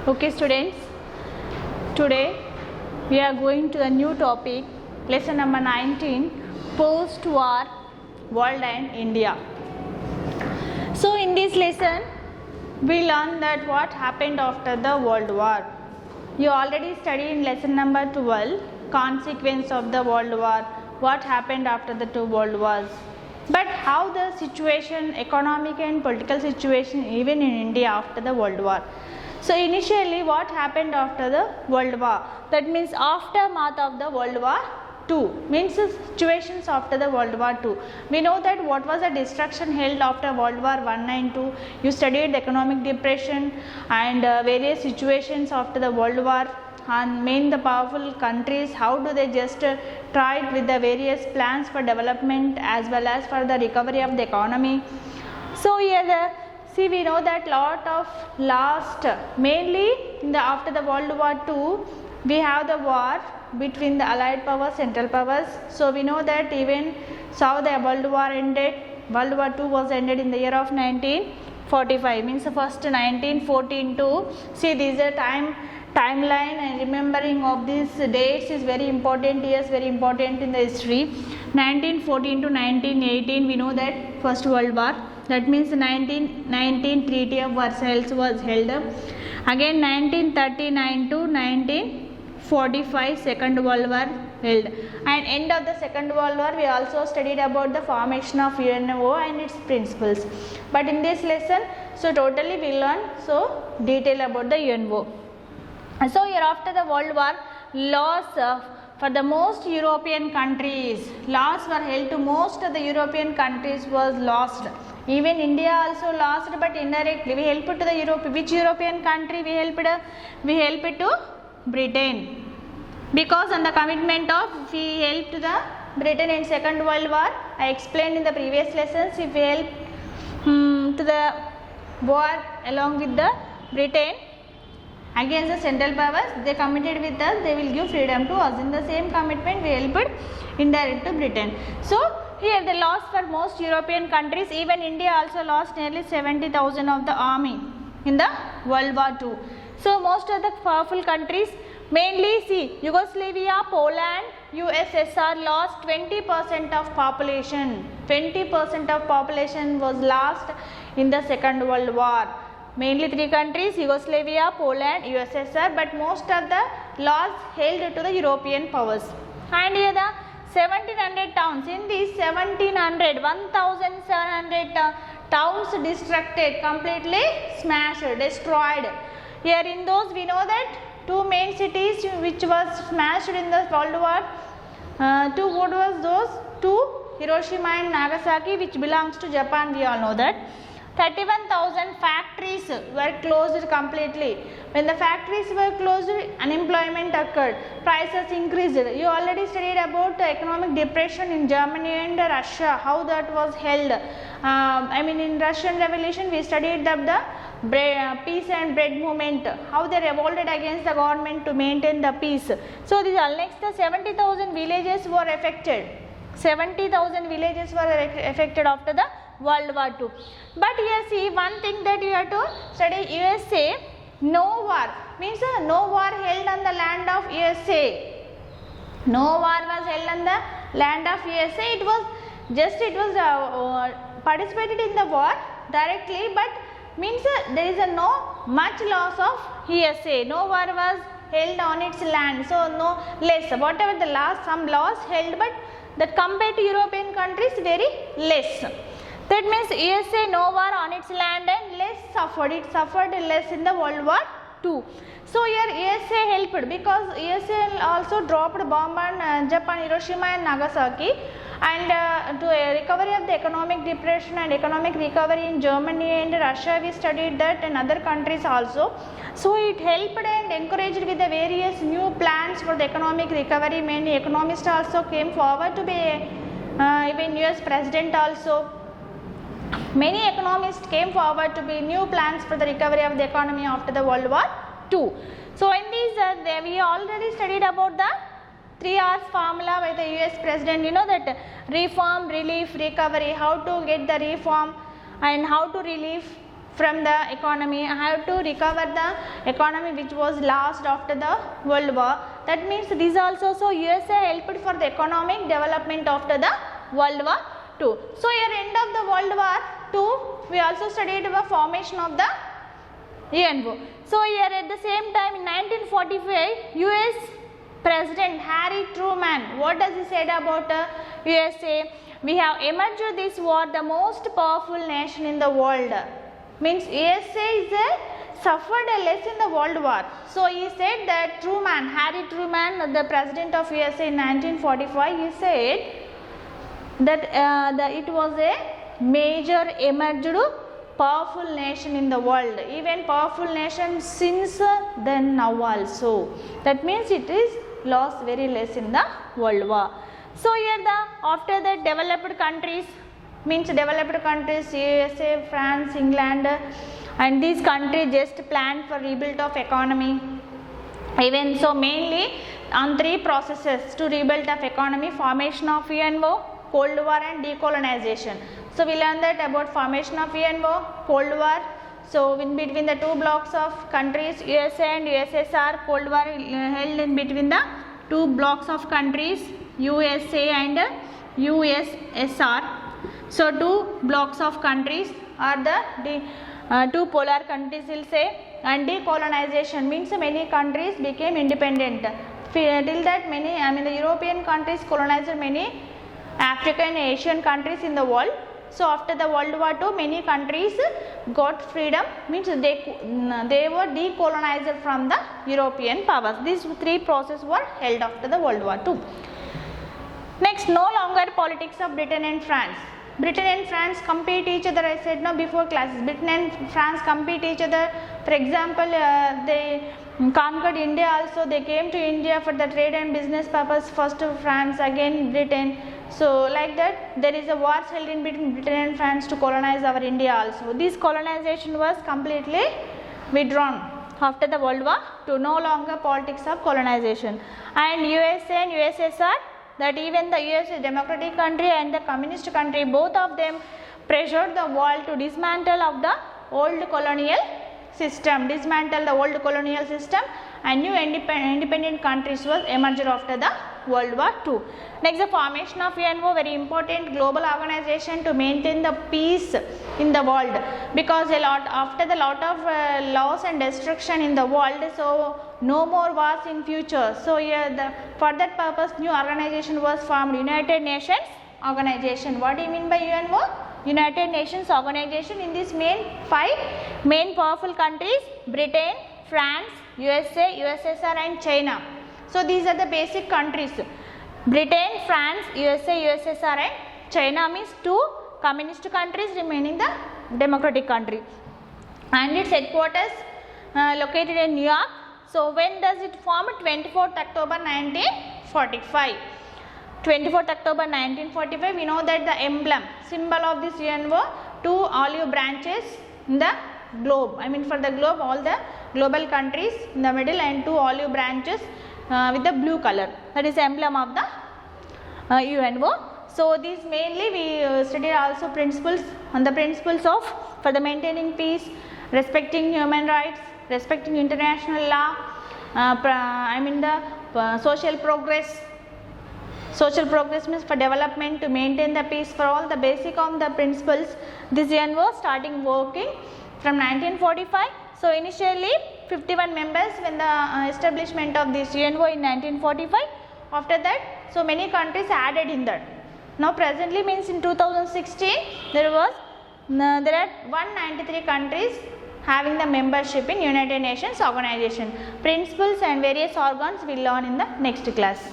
Okay students, today we are going to the new topic, lesson number 19, post-war world and India. So in this lesson we learn that what happened after the world war. You already studied in lesson number 12, consequence of the world war, what happened after the two world wars. But how the situation, economic and political situation even in India after the world war. So initially what happened after the world war, that means aftermath of the world war II, means the situations after the world war II. We know that what was the destruction held after world war I and II. You studied the economic depression and various situations after the world war, and main the powerful countries, how do they just tried with the various plans for development as well as for the recovery of the economy. So here see, we know that lot of last, mainly in the after the world war II, we have the war between the allied powers, central powers. So we know that even how the world war ended, world war II was ended in the year of 1945, means the first 1914 to, see this is a timeline, and remembering of these dates is very important, years very important in the history. 1914 to 1918, we know that first world war, that means 1919 Treaty of Versailles was held. Again 1939 to 1945 second world war held, and end of the second world war we also studied about the formation of UNO and its principles. But in this lesson, so totally we learn so detail about the UNO. So here after the world war, laws for the most European countries, laws were held to most of the European countries was lost. Even India also lost, but indirectly we helped to the Europe. Which European country we helped? We helped to Britain, because on the commitment of we helped to the Britain in Second World War. I explained in the previous lessons, if we help to the war along with the Britain against the central powers, they committed with us, they will give freedom to us. In the same commitment we helped indirect to Britain. So here the loss for most European countries, even India also lost nearly 70,000 of the army in the World War II. So most of the powerful countries, mainly see Yugoslavia, Poland, USSR lost 20% of population. 20% of population was lost in the Second World War. Mainly three countries, Yugoslavia, Poland, USSR, but most of the laws held to the European powers. And here the 1700 towns, in these 1700 towns destructed, completely smashed, destroyed. Here in those we know that two main cities which was smashed in the World War II, what was those two? Hiroshima and Nagasaki, which belongs to Japan, we all know that. 31,000 factories were closed completely. When the factories were closed, unemployment occurred, prices increased. You already studied about the economic depression in Germany and Russia, how that was held. In Russian Revolution we studied the peace and bread movement, how they revolted against the government to maintain the peace. So these are next, the 70,000 villages were affected. 70,000 villages were affected after the World War II. But here see one thing that you have to study, USA, no war, means no war held on the land of USA. No war was held on the land of USA. It was participated in the war directly, but means there is no much loss of USA. No war was held on its land, so no less. Whatever the loss, some loss held, but that compared to European countries very less. That means USA no war on its land and less suffered. It suffered less in the World War II. So here USA helped, because USA also dropped bomb on Japan, Hiroshima and Nagasaki, and to recovery of the economic depression and economic recovery in Germany and Russia, we studied that, and other countries also. So it helped and encouraged with the various new plans for the economic recovery. Many economists also came forward to be even US President also. Many economists came forward to be new plans for the recovery of the economy after the World War II. So in these we already studied about the 3 R's formula by the US President. You know that reform, relief, recovery, how to get the reform and how to relieve from the economy, how to recover the economy which was lost after the World War. That means this also, so USA helped for the economic development after the World War II. So at end of the World War II, we also studied the formation of the UNO. So here at the same time in 1945, US President Harry Truman, what does he said about USA? We have emerged this war the most powerful nation in the world. Means USA is suffered a less in the World War. So he said that Truman, Harry Truman, the President of USA in 1945, he said that it was a major emerged powerful nation in the world, even powerful nation since then now also. That means it is lost very less in the World War. So here the after the developed countries, means developed countries USA, France, England, and these countries just planned for rebuild of economy. Even so mainly on three processes to rebuild of economy: formation of UNO, Cold War and decolonization. So we learned that about formation of UNO, Cold War. So in between the two blocks of countries USA and USSR, Cold War held in between the two blocks of countries USA and USSR. So two blocks of countries are the two polar countries will say, and decolonization means many countries became independent. Till that many, the European countries colonized many African and Asian countries in the world. So after the World War II, many countries got freedom, means they were decolonized from the European powers. These three processes were held after the World War II. Next, no longer politics of Britain and France. Britain and France compete each other. I said no before classes. Britain and France compete each other. For example, they conquered India also. They came to India for the trade and business purpose. First France, again Britain. So like that, there is a war held in between Britain and France to colonize our India also. This colonization was completely withdrawn after the World War II. No longer politics of colonization. And USA and USSR, that even the US is democratic country and the communist country, both of them pressured the world to dismantle of the old colonial system, and new independent countries was emerged after the World War II. Next, the formation of UNO, very important global organization to maintain the peace in the world, because after the lot of loss and destruction in the world, so no more wars in future. So here for that purpose new organization was formed, United Nations Organization. What do you mean by UNO? United Nations Organization. In this five main powerful countries: Britain, France, USA, USSR and China. So these are the basic countries: Britain, France, USA, USSR and China, means two communist countries remaining the democratic country. And its headquarters located in New York. So when does it form? 24th October 1945. 24th October 1945, we know that the emblem, symbol of this UNO, two olive branches in the globe. For the globe, all the global countries in the middle, and two olive branches with the blue color. That is emblem of the UNO. So these mainly we studied also principles on the principles of for the maintaining peace, respecting human rights, respecting international law, the social progress. Social progress means for development, to maintain the peace, for all the basic of the principles. This UNO starting working from 1945. So initially 51 members when the establishment of this UNO in 1945. After that, so many countries added in that. Now presently means in 2016 there are 193 countries having the membership in United Nations Organization. Principles and various organs we will learn in the next class.